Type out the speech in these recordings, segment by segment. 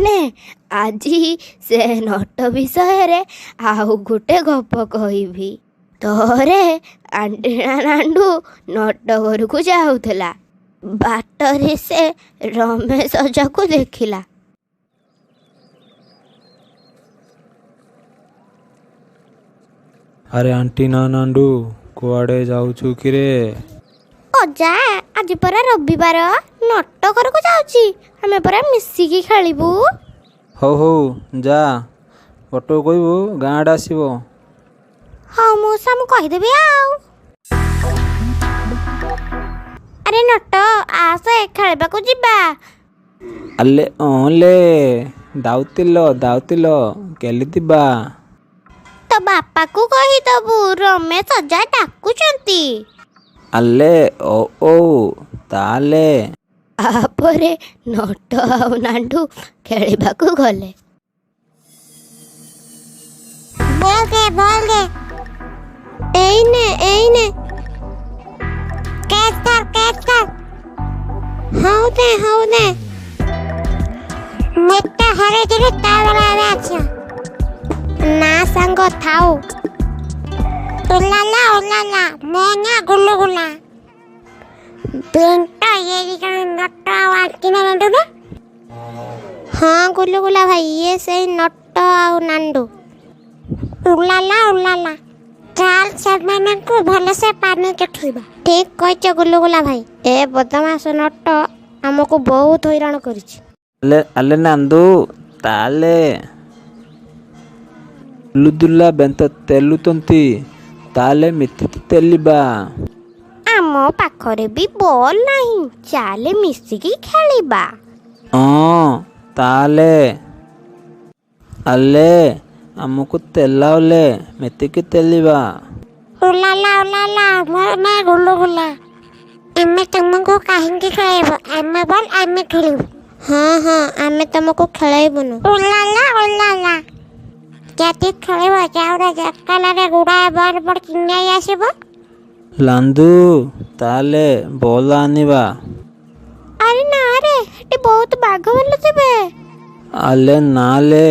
ନେ ଆଜି ସେ ନଟ ବିଷୟରେ ଆଉ ଗୋଟେ ଗପ କହିବି। ଥରେ ଆଣ୍ଟିଣା ନାଣ୍ଡୁ ନଟ ଘରକୁ ଯାଉଥିଲା। ବାଟରେ ସେ ରମେଶ ଅଜାକୁ ଦେଖିଲା। ଆରେ ଆଣ୍ଟିନା ନାଣ୍ଡୁ, କୁଆଡ଼େ ଯାଉଛୁ କିରେ? ଅଜା, ଆଜି ପରା ରବିବାର, ନଟ ଘରକୁ ଯାଉଛି। ଆମେ ପରା ମିଶିକି ଖେଳିବୁ। ହଉ ହଉ ଯା, ଅଟୋ କହିବୁ ଗାଁ ଆଡ଼େ ଆସିବ। ହଉ ମଉସା, ମୁଁ କହିଦେବି ଆଉ। ଆରେ ନଟ, ଆସେ ଖେଳିବାକୁ ଯିବା। ଆଲେ ଅଁଲେ, ଦାଉତିଲ କେଲିଥିବା। ତୋ ବାପାକୁ କହିଦବୁ, ରମେଶ ଅଜା ଡାକୁଛନ୍ତି। ଆଲେ ଓ ତାଲେ। ତାପରେ ନଟ ଆଉ ନାଣ୍ଡୁ ଖେଳିବାକୁ ଗଲେ। ଏଇନେ ହଉନେ ନେଟା ହରେଇଦେଲେ ତାବେଳେ ଆମେ ଆଛା ନା ସାଙ୍ଗ ଥାଉ। ଓଲାଲା ମୋ ନା ଗୁଲୁଗୁଲା। ବେଣ୍ଟା ଏଇ ଜଣ ନଟ ଆଉ ଆଣ୍ଟିନା ନାଣ୍ଡୁ ନା? ହଁ ଗୁଲୁଗୁଲା ଭାଇ, ଇଏ ସେଇ ନଟ ଆଉ ନାଣ୍ଡୁ। ଉଲାଲା ଚାଲ ସେମାନଙ୍କୁ ଭଲସେ ପାନି ଚଠେଇବା। ଠିକ କହିଛ ଗୁଲୁଗୁଲା ଭାଇ। ଏ ବଦମାସ ନଟ ଆମକୁ ବହୁତ ହଇରାଣ କରିଛି। ଆଲେ ନାନ୍ଦୁ ତାଲେ। ଲୁଦୁଲା ବେନ୍ତ ତେଲୁତନ୍ତି ତାଲେ ମିତିତି ତେଲିବା। ଆମ ପାଖରେ ବି ବଲ୍ ନାହିଁ, ଚାଲେ ମିଶିକି ଖେଳିବା। ହଁ ତାଲେ। ଆଲେ ଆମକୁ ତେଲାଉଲେ ମିତିକି ତେଲିବା। ଉଲାଲା ମୋ ନା ଗୁଲୁଗୁଲା। ଆମେ ତମକୁ କାହିଁକି ଖେଳେଇବୁ? ଆମେ ବଲ୍ ଆମେ ଖେଳିବୁ। ହଁ ଆମେ ତମକୁ ଖେଳେଇବୁନୁ। ଉଲାଲା ଯଦି ଖେଳିବ ଯାଉରେ ଜଟଲାରେ ଗୁଡ଼ାଏ ବଲ୍ ବଡ଼ ଚିଙ୍ଗାଇ ଆସିବ। ଲାନ୍ଦୁ ତାଲେ ବଲ ଆନିବା। ଆରେ ନା ରେ, ଏଠି ବହୁତ ବାଘ ଭାଲୁ ଥିବେ। ଆଲେ ନାଲେ,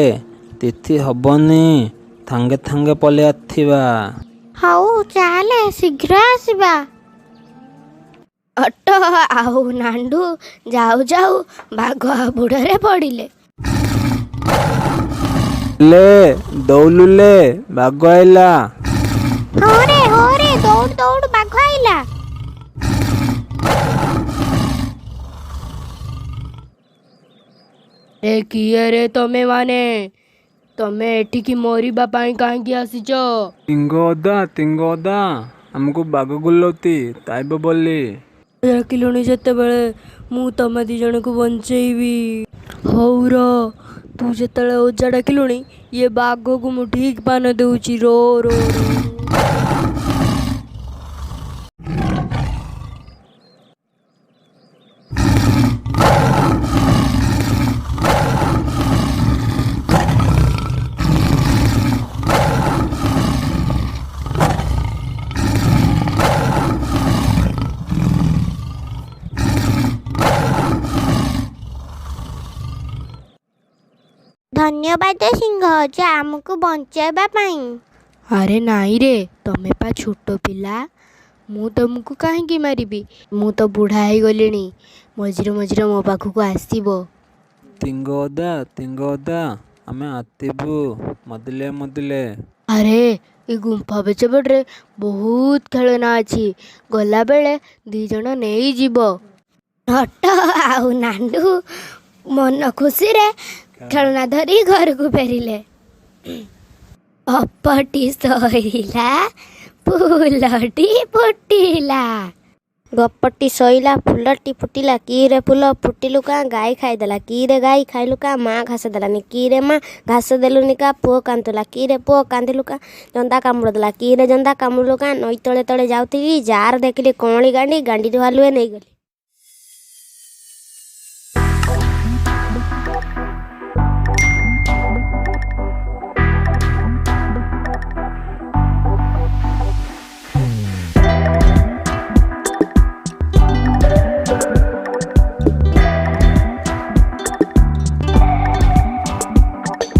ତିଥି ହବନି, ଥାଙ୍ଗେ ପଳେଇ ଆସିଥିବା। ହଉ ଚାଲେ ଶୀଘ୍ର ଆସିବା। ଅଟ ଆଉ ନାଣ୍ଡୁ ଯାଉ ଯାଉ ବାଘ ବୁଡ଼ରେ ପଡ଼ିଲେ। ଲେ ଦଉଲୁଲେ, ବାଘ ଆଇଲା। ହରେ ଦୌଡ଼ ବାଘ ଆଇଲା। ଏ କିଏ ରେ ତମେ ମାନେ? ତମେ ଏଠିକି ମରିବା ପାଇଁ କାହିଁକି ଆସିଛ? ତିଙ୍ଗ ଅଦା ଆମକୁ ବାଘ ଗୁଲଉତି ତାଇବ ବୋଲି ଡାକିଲୁଣି ଯେତେବେଳେ ମୁଁ ତମେ ଦି ଜଣକୁ ବଞ୍ଚେଇବି। ହଉ ର, ତୁ ଯେତେବେଳେ ଓଜା ଡାକିଲୁଣି, ଇଏ ବାଘକୁ ମୁଁ ଠିକ ପାନ ଦେଉଛି। ରୋ ରୋ ଧନ୍ୟବାଦ ସିଂହ ଅଜା ଆମକୁ ବଞ୍ଚାଇବା ପାଇଁ। ଆରେ ନାଇଁ ରେ, ତମେ ପା ଛୋଟ ପିଲା, ମୁଁ ତମକୁ କାହିଁକି ମାରିବି? ମୁଁ ତ ବୁଢ଼ା ହେଇଗଲିଣି, ମଝିରେ ମୋ ପାଖକୁ ଆସିବ। ତିଙ୍ଗ ଅଦା ଆମେ ଆତିବୁ ମଦିଲେ। ଆରେ ଏ ଗୁମ୍ଫା ପଛପଟରେ ବହୁତ ଖେଳନା ଅଛି, ଗଲାବେଳେ 2 ଜଣ ନେଇଯିବ। ନଟ ଆଉ ନାଣ୍ଡୁ ମନ ଖୁସିରେ ଖେଳନା ଧରି ଘରକୁ ଫେରିଲେ। ଗପଟି ସଇଲା, ଫୁଲଟି ଫୁଟିଲା। ଗପଟି ସଇଲା, ଫୁଲଟି ଫୁଟିଲା। କିରେ ଫୁଲ ଫୁଟିଲୁ କା? ଗାଈ ଖାଇଦେଲା। କିରେ ଗାଈ ଖାଇଲୁ କା? ମା ଘାସ ଦେଲାନି। କିରେ ମା ଘାସ ଦେଲୁନି କା? ପୁଅ କାନ୍ଦୁଲା। କିରେ ପୁଅ କାନ୍ଦିଲୁ କା? ଜନ୍ଦା କାମୁଡ଼ି ଦେଲା। କିରେ ଜନ୍ଦା କାମୁଡ଼ିଲୁ କା? ନଈ ତଳେ ଯାଉଥିଲି, ଯାର ଦେଖିଲି କଅଁଳି ଗାଣ୍ଡିରୁ ହାଲୁଏ ନେଇଗଲି।